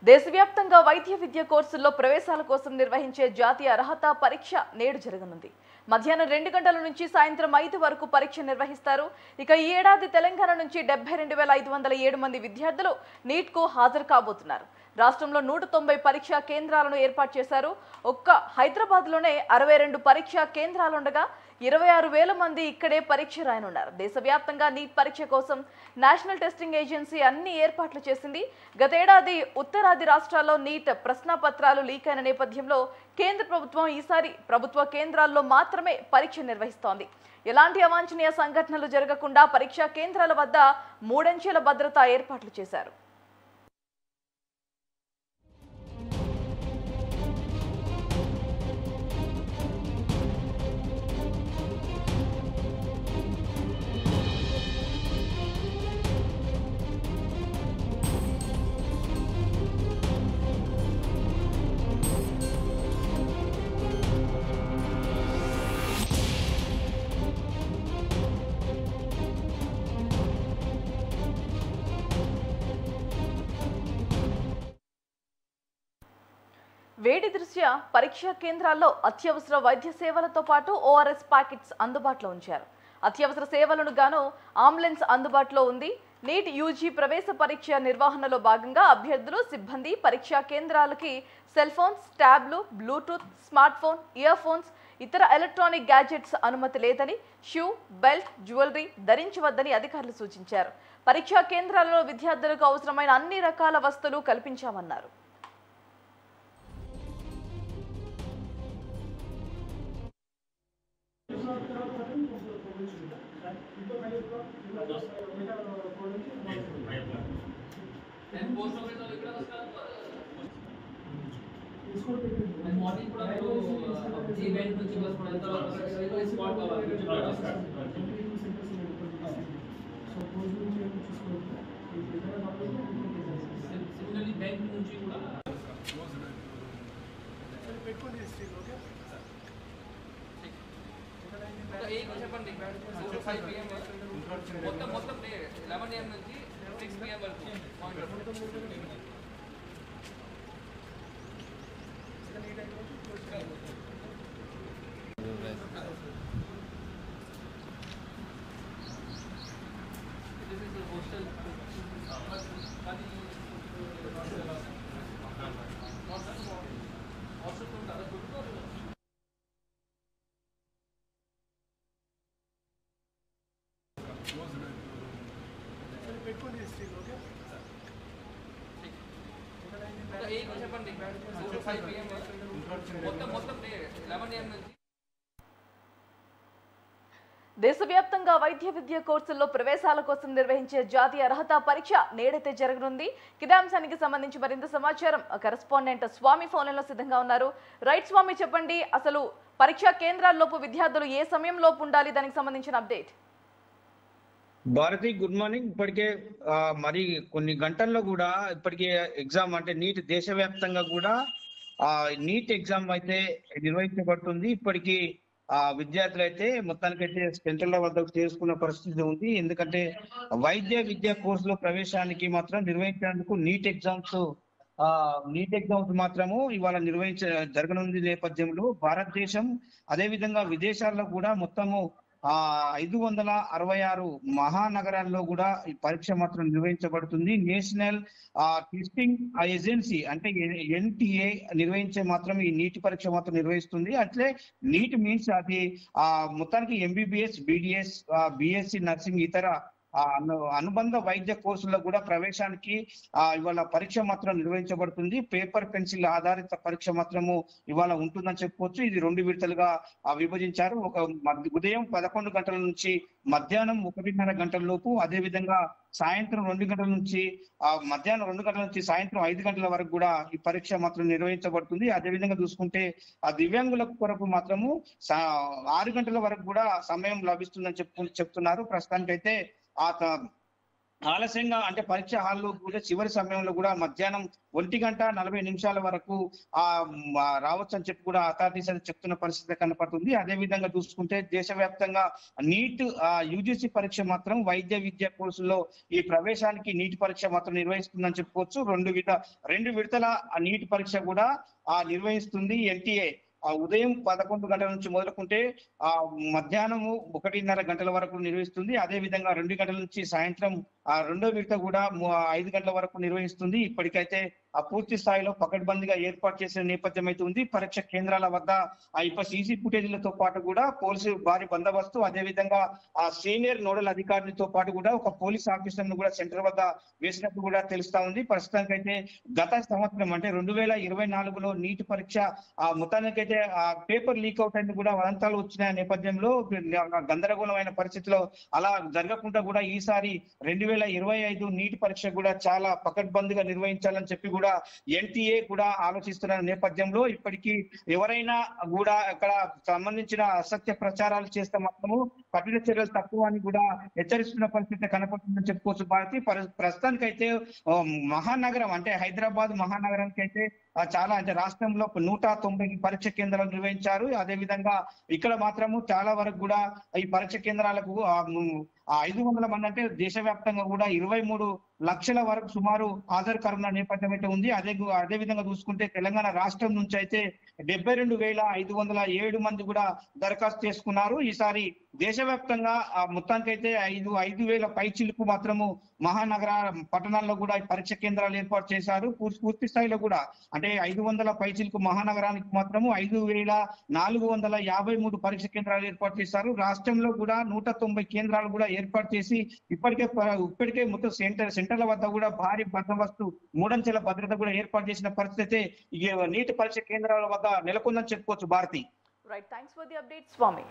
దేశవ్యాప్తంగా వైద్య విద్య కోర్సుల్లో ప్రవేశాల కోసం నిర్వహించే జాతీయ అర్హత పరీక్ష నేడు జరగనుంది. మధ్యాహ్నం 2 గంటల నుంచి సాయంత్రం 5 వరకు పరీక్ష నిర్వహిస్తారు. ఇక ఈ ఏడాది తెలంగాణ నుంచి 72,507 మంది విద్యార్థులు నీట్కు హాజరు కాబోతున్నారు. రాష్ట్రంలో 190 పరీక్షా కేంద్రాలను ఏర్పాటు చేశారు. ఒక్క హైదరాబాద్లోనే 62 పరీక్షా కేంద్రాలుండగా 26,000 మంది ఇక్కడే పరీక్ష రాయనున్నారు. దేశవ్యాప్తంగా నీట్ పరీక్ష కోసం నేషనల్ టెస్టింగ్ ఏజెన్సీ అన్ని ఏర్పాట్లు చేసింది. గతేడాది ఉత్తరాది రాష్ట్రాల్లో నీట్ ప్రశ్నాపత్రాలు లీక్ అయిన నేపథ్యంలో కేంద్ర ప్రభుత్వం ఈసారి ప్రభుత్వ కేంద్రాల్లో మాత్రమే పరీక్ష నిర్వహిస్తోంది. ఎలాంటి అవాంఛనీయ సంఘటనలు జరగకుండా పరీక్షా కేంద్రాల వద్ద 3 అంచెల భద్రతా ఏర్పాట్లు చేశారు. వేడి దృష్ట్యా పరీక్షా కేంద్రాల్లో అత్యవసర వైద్య సేవలతో పాటు ఓఆర్ఎస్ ప్యాకెట్స్ అందుబాటులో ఉంచారు. అత్యవసర సేవలను గాను అంబులెన్స్ అందుబాటులో ఉంది. నీట్ యూజీ ప్రవేశ పరీక్ష నిర్వహణలో భాగంగా అభ్యర్థులు, సిబ్బంది పరీక్షా కేంద్రాలకి సెల్ ఫోన్స్, ట్యాబ్లు, bluetooth, smart phone, ear phones, ఇతర ఎలక్ట్రానిక్ గ్యాడ్జెట్స్ అనుమతి లేదని, షూ, బెల్ట్, జ్యువెలరీ ధరించవద్దని అధికారులు సూచించారు. పరీక్షా కేంద్రాలలో విద్యార్థులకు అవసరమైన అన్ని రకాల వస్తువులు కల్పించామన్నారు. మొత్తం 11 AM నుంచి 6 PM వరకు దేశవ్యాప్తంగా వైద్య విద్య కోర్సుల్లో ప్రవేశాల కోసం నిర్వహించే జాతీయ అర్హత పరీక్ష నేడైతే జరగనుంది. ఇదే అంశానికి సంబంధించి మరింత సమాచారం కరెస్పాండెంట్ స్వామి ఫోన్లో సిద్ధంగా ఉన్నారు. రైట్ స్వామి, చెప్పండి, అసలు పరీక్షా కేంద్రాల్లోపు విద్యార్థులు ఏ సమయంలోపు ఉండాలి, దానికి సంబంధించిన అప్డేట్. Bharati, good morning. ఇప్పటికే మరి కొన్ని గంటల్లో కూడా ఇప్పటికే ఎగ్జామ్ అంటే నీట్ దేశవ్యాప్తంగా కూడా నీట్ ఎగ్జామ్ అయితే నిర్వహించబడుతుంది. ఇప్పటికీ విద్యార్థులు అయితే మొత్తానికైతే సెంటర్ల వద్దకు చేసుకున్న పరిస్థితి ఉంది. ఎందుకంటే వైద్య విద్యా కోర్సులో ప్రవేశానికి మాత్రం నిర్వహించేందుకు నీట్ ఎగ్జామ్స్ మాత్రము ఇవాళ జరగనుంది నేపథ్యంలో భారతదేశం అదేవిధంగా విదేశాల్లో కూడా మొత్తము 566 మహానగరాల్లో కూడా ఈ పరీక్ష మాత్రం నిర్వహించబడుతుంది. నేషనల్ టెస్టింగ్ ఏజెన్సీ అంటే NTA నిర్వహించే మాత్రం ఈ నీట్ పరీక్ష మాత్రం నిర్వహిస్తుంది. అట్లే నీట్ మీన్స్ అది మొత్తానికి MBBS, BDS, BSc నర్సింగ్ ఇతర అనుబంధ వైద్య కోర్సుల్లో కూడా ప్రవేశానికి ఇవాళ పరీక్ష మాత్రం నిర్వహించబడుతుంది. పేపర్ పెన్సిల్ ఆధారిత పరీక్ష మాత్రము ఇవాళ ఉంటుందని చెప్పుకోవచ్చు. ఇది 2 విడతలుగా విభజించారు. ఒక ఉదయం 11 గంటల నుంచి మధ్యాహ్నం 1:30 గంటల లోపు, అదే విధంగా సాయంత్రం 2 గంటల నుంచి మధ్యాహ్నం 2 గంటల నుంచి సాయంత్రం 5 గంటల వరకు కూడా ఈ పరీక్ష మాత్రం నిర్వహించబడుతుంది. అదే విధంగా చూసుకుంటే దివ్యాంగుల కొరకు మాత్రము 6 గంటల వరకు కూడా సమయం లభిస్తుందని చెప్తున్నారు. ప్రస్తుతానికైతే ఆలస్యంగా అంటే పరీక్ష హాల్లో కూడా చివరి సమయంలో కూడా మధ్యాహ్నం 1:40 వరకు రావచ్చు అని చెప్పి కూడా అథారిటీస్ అని చెప్తున్న పరిస్థితి కనపడుతుంది. అదే విధంగా చూసుకుంటే దేశవ్యాప్తంగా నీట్ యూజీసీ పరీక్ష మాత్రం వైద్య విద్యా కోర్సుల్లో ఈ ప్రవేశానికి నీట్ పరీక్ష మాత్రం నిర్వహిస్తుందని చెప్పుకోవచ్చు. రెండు విడతల నీట్ పరీక్ష కూడా నిర్వహిస్తుంది ఎన్టీఏ. ఉదయం 11 గంటల నుంచి మొదలుకుంటే మధ్యాహ్నము 1:30 గంటల వరకు నిర్వహిస్తుంది. అదే విధంగా 2 గంటల నుంచి సాయంత్రం రెండో విడత కూడా 5 గంటల వరకు నిర్వహిస్తుంది. ఇప్పటికైతే పూర్తి స్థాయిలో పకడ్బందీగా ఏర్పాటు చేసిన నేపథ్యం అయితే ఉంది. పరీక్ష కేంద్రాల వద్ద ఇప్పుడు సీసీ ఫుటేజీలతో పాటు కూడా పోలీసు భారీ బందోబస్తు, అదే విధంగా సీనియర్ నోడల్ అధికారులతో పాటు కూడా ఒక పోలీస్ ఆఫీసర్ ను కూడా సెంటర్ వద్ద వేసినట్టు కూడా తెలుస్తా ఉంది. ప్రస్తుతానికైతే గత సంవత్సరం అంటే 2024లో నీట్ పరీక్ష మొత్తానికైతే పేపర్ లీక్ అవుట్ అని కూడా వదంతాలు వచ్చిన నేపథ్యంలో గందరగోళమైన పరిస్థితిలో అలా జరగకుండా కూడా ఈసారి 2025 నీట్ పరీక్ష కూడా చాలా పకడ్బందీగా నిర్వహించాలని చెప్పి కూడా ఎన్టీఏ కూడా ఆలోచిస్తున్న నేపథ్యంలో ఇప్పటికీ ఎవరైనా కూడా అక్కడ సంబంధించిన అసత్య ప్రచారాలు చేస్తే మాత్రము కఠిన చర్యలు తక్కువ అని కూడా హెచ్చరిస్తున్న పరిస్థితి కనపడుతుందని చెప్పుకోవచ్చు. భారతి ప్రస్తుతానికైతే మహానగరం అంటే హైదరాబాద్ మహానగరానికి అయితే చాలా అంటే రాష్ట్రంలో 190 పరీక్ష కేంద్రాలు నిర్వహించారు. అదే విధంగా ఇక్కడ మాత్రము చాలా వరకు కూడా ఈ పరీక్ష కేంద్రాలకు 500 మంది అంటే దేశవ్యాప్తంగా కూడా 23 లక్షల వరకు సుమారు హాజరు కానున్న నేపథ్యం అయితే ఉంది. అదే విధంగా చూసుకుంటే తెలంగాణ రాష్ట్రం నుంచి అయితే 72,507 మంది కూడా దరఖాస్తు చేసుకున్నారు. ఈసారి దేశవ్యాప్తంగా మొత్తానికైతే 5,000 పైచిలుకు మాత్రము మహానగర పట్టణాల్లో కూడా పరీక్ష కేంద్రాలు ఏర్పాటు చేశారు. పూర్తి స్థాయిలో కూడా అంటే 500 పైచిలుకు మహానగరానికి మాత్రము 5,453 పరీక్ష కేంద్రాలు ఏర్పాటు చేశారు. రాష్ట్రంలో కూడా 190 కేంద్రాలు కూడా ఏర్పాటు చేసి ఇప్పటికే మొత్తం సెంటర్ల వద్ద కూడా భారీ బందోబస్తు, మూడంచెల భద్రత కూడా ఏర్పాటు చేసిన పరిస్థితి నీటి పరీక్ష కేంద్రాల వద్ద నెలకొందని చెప్పుకోవచ్చు. Bharathi. Right, thanks for the update Swami.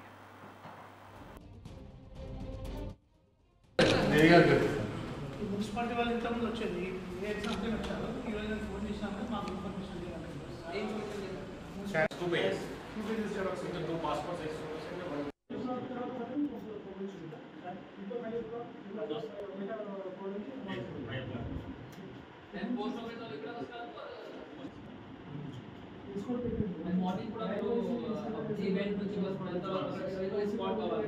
Municipality వాళ్ళు ఇంతకుముందు వచ్చేది ఏ ఎగ్జామ్కి వచ్చారు. ఈరోజు నేను ఫోన్ చేసినాను, మాకు ఇన్ఫర్మేషన్ మార్నింగ్ కూడా ఈ బ్యాంక్ నుంచి బస్ పడేంత స్పాట్ కావాలి.